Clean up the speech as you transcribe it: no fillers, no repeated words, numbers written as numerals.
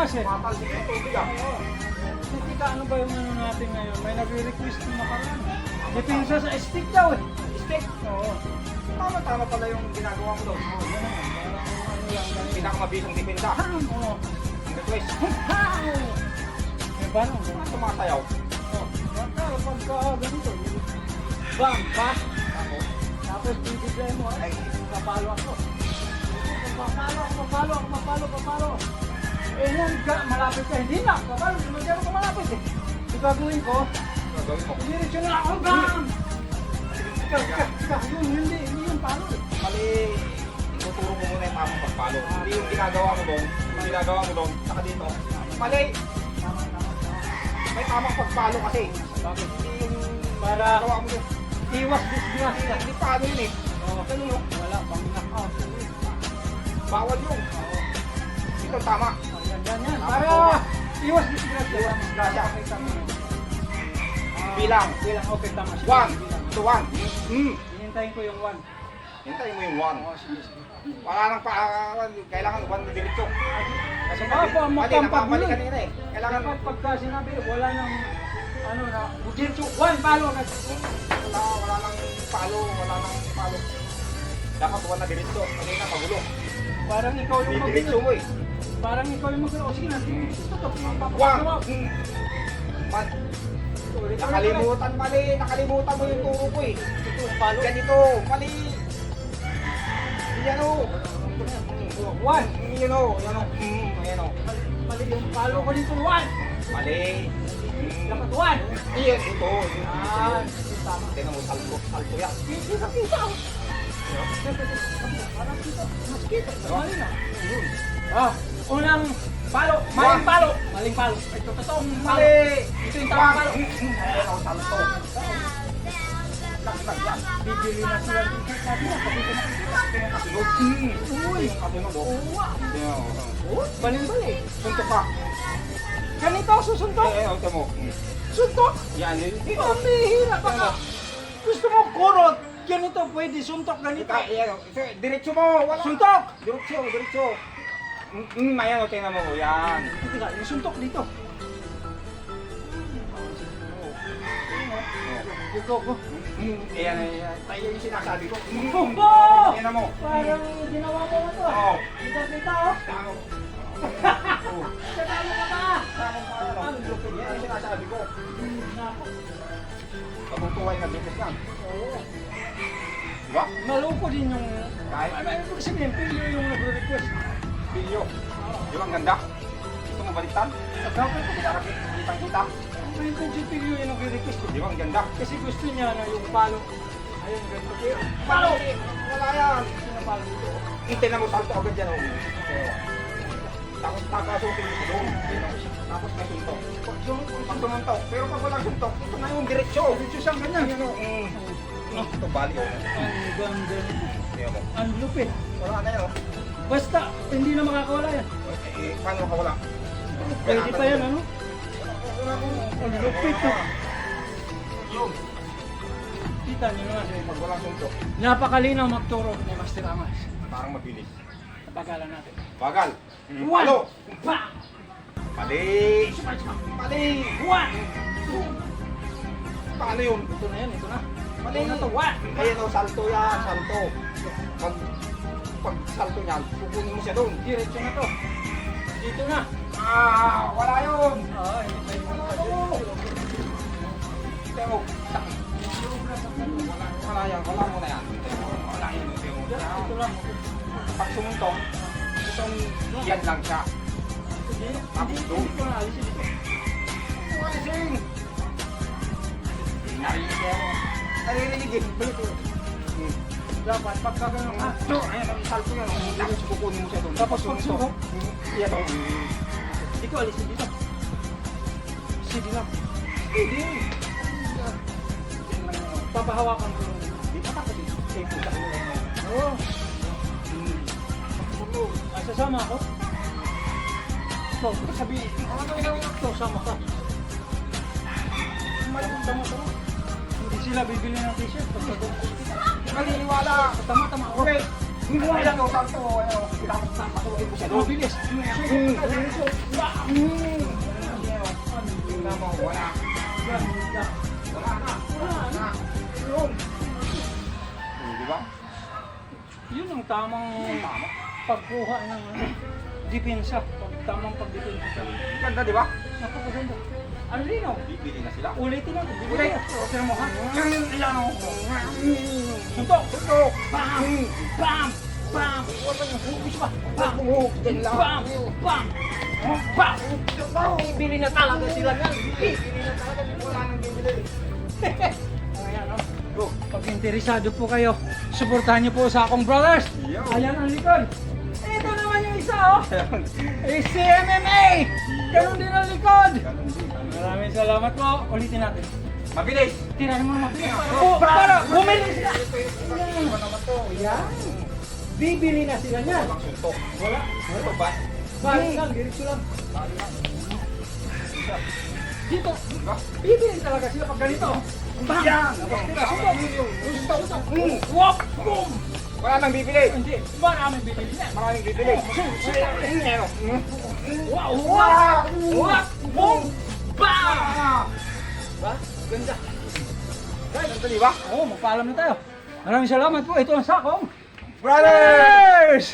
Angas eh. Matalsik yung tubig ah. Tika, ano ba yung ano natin ngayon? May nagre-request ng makaraan. Depensa sa stick daw eh. Steak. Oo. Tama-tama pala yung ginagawa mo doon. Oo, yan naman. Parang ano lang. Pinakamabisang dipinta. Oo. Ang request. Eh, paano? Ano tumatayaw? Oh, pagka ganito. Bang, pa. Tapos bibigay mo, ay, papalo ako. Papalo. Eh, yan, malapit ka. Hindi na, papalo. Hindi ako malapit eh. Ito gagawin ko. Gagawin mo. Diretso na ako, bang! Ika, hindi yung palo eh. Mali. Ituturo mo muna yung tamang pagpalo. Hindi yung ginagawa mo doon. Yung ginagawa mo doon. Saka dito. Mali. Tama. May tamang pagpalo kasi. Bakit? Hindi yung Para ginagawa mo doon. iwas disgrasya. Hindi paano yun eh. Oo. Ganun no? Wala, pang knockout. Bawal yun. Oo. Ito tama. Yan. Para iwas disgrasya. Iwas disgrasya. Okay, tama. Bilang. Okay, tama. Sige, 1 bilang. to 1. Hihintayin ko yung 1. Hintayin mo yung 1. Oo, sige. Wala nang kailangan 1 na diretso. Kasi mali, Makampag napamali mo eh. kanina eh. Kailangan Dapat pagka sinabi, wala nang ano na, diretso, 1 palo na. wala nang palo. Dapat 1 na diretso. Kanina magulo. Parang ikaw yung Diretso mo eh. Parang ikaw yung mag-o. Sige na, gusto to. 1. Nakalimutan mo yung turo ko eh. Palo. Ganito, mali. Yan o. 1. Yan o. Ayan o. Mali yung palo ko dito, 1. Mali. Dapat 1. Iyan, ito. Tama. Tignan mo, salto yan. Kita. Parang kita. Mas kita. Mali na. Unang palo. Maling palo. Ito totoong palo. Mali. Ito yung tamang palo. Ayan o, salto. Laglag yan. Bibili na sila yung sabi na. Pagkita na kita. Kasunod. Uy. Yung kasunod o. Ayan o. Bali. Suntok ka. Ganito susuntok. Ito mo. Suntok. Yan. Ang bihira pa ka. Gusto mo kurot. Ganito pwede suntok ganito. Ayan o. Diretso mo. Wala. Suntok. Diretso. Ayan o, tingnan mo. Yan. Teka, yung suntok dito. Ito ko. Ayan. Tayo yung sinasabi ko. Oh! Tingnan mo. Parang ginawa mo na to. Oo. Kita oh. Tama. Katalo ka ba? Yan yung sinasabi ko. Patutuway na business yan. Oo. Diba? Maloko din yung... Kahit Ay, ibig sabihin, pilyo yung nagre-request. video. Di ba ang ganda? Gusto mo baliktad? Dapat ko Para kitang-kita. Ay, kung si pilyo yung nagre-request. Di ba ang ganda? Kasi gusto niya na yung palo. Ayun, ganito. Palo! Wala yan! Gusto na palo dito. Hintay na mo, salto agad yan. Tapos nakasutin mo doon. Tapos may suntok. Pag sumuntok. Pero pag walang suntok, ito na yung diretsyo. Diretso siyang ganyan. Yan o. Ito bali o. Ang ganda nito. Yan o. Ang lupit. Wala na yan o. Basta, hindi na makakawala yan. Paano ka wala? Pwede pa yan, ano? Ang lupit to. Yun. Kita niyo naman. Pag walang suntok, Napakalinaw magturo ni Master Amas. parang mabilis. Pagalan natin. Bagal. One! Palo! Pa! Mali! Mali! One! Paano yun? Ito na yan, ito na. Mali Ito na to, one! Ayan o, salto yan, salto. Pag salto niyan, kukunin mo siya doon. Diretso na to. Dito na. Wala yun. Hindi tayo Tingnan mo. Wala yan, wala mo na yan. Wala yun. Ito lang. Pag sumuntok, itong yan lang siya. Hindi ko na alisin ito. Alising! Naririnig eh. Dapat pagka ganun ha. So, ayan, ang salto yan. Tapos kukunin mo siya doon. Tapos pagsubok. Yan o. Hindi ko alisin dito. Sige lang. Hindi. Papahawakan ko. Di pa tapos eh. Safe sa ulo mo. Oo. Sasama ako? So, sabihin. So, sama ka. Tama. Hindi sila bibili ng t-shirt. Maniniwala. Tama. Okay. Hindi mo alam o salto. Tapos patuloy ko siya doon. Mabilis. Wow! Tingnan mo, wala. Yan, yan. Wala na. Wala na. Yun. Di ba? Yun ang tamang pagkuha ng depensa. Tamang pagdepensa. Ganda, di ba? Napakaganda. Ang linaw. Bibili na sila. Ulitin natin. Ulit. Bibili. Sino mo ha? Yan o. Suntok. Suntok. Bam! Bam! Bam! Ubus pa. Bam! Yan lang. Bam! Bam! Bam! Bibili na talaga sila yan. Bibili na talaga. Wala nang bibili. Ayan o. Go. Pag interesado po kayo, suportahan niyo po sa akong brothers. Yo. Ayan ang likod. Ito naman yung isa oh. Si MMA. Ganun din ang likod. Ganun din. Maraming salamat po. Ulitin natin. Mabilis. Tirahin mo naman. Para bumili sila. Ano naman to? Yan. Bibili na sila niyan. Walang suntok. Wala. Ito ba? Balik lang, diretso lang. Dito. Diba? Bibili talaga sila pag ganito. Bam! Yan. Suntok. Suntok. Wop! Boom! Wala nang bibili. Hindi. Maraming bibili niyan. Maraming bibili. Wow! Wow! Wow! Boom! Bam! Ba? Ganda. Ganito, di ba? Oo, magpaalam na tayo. Maraming salamat po. Ito ang sakong Brothers!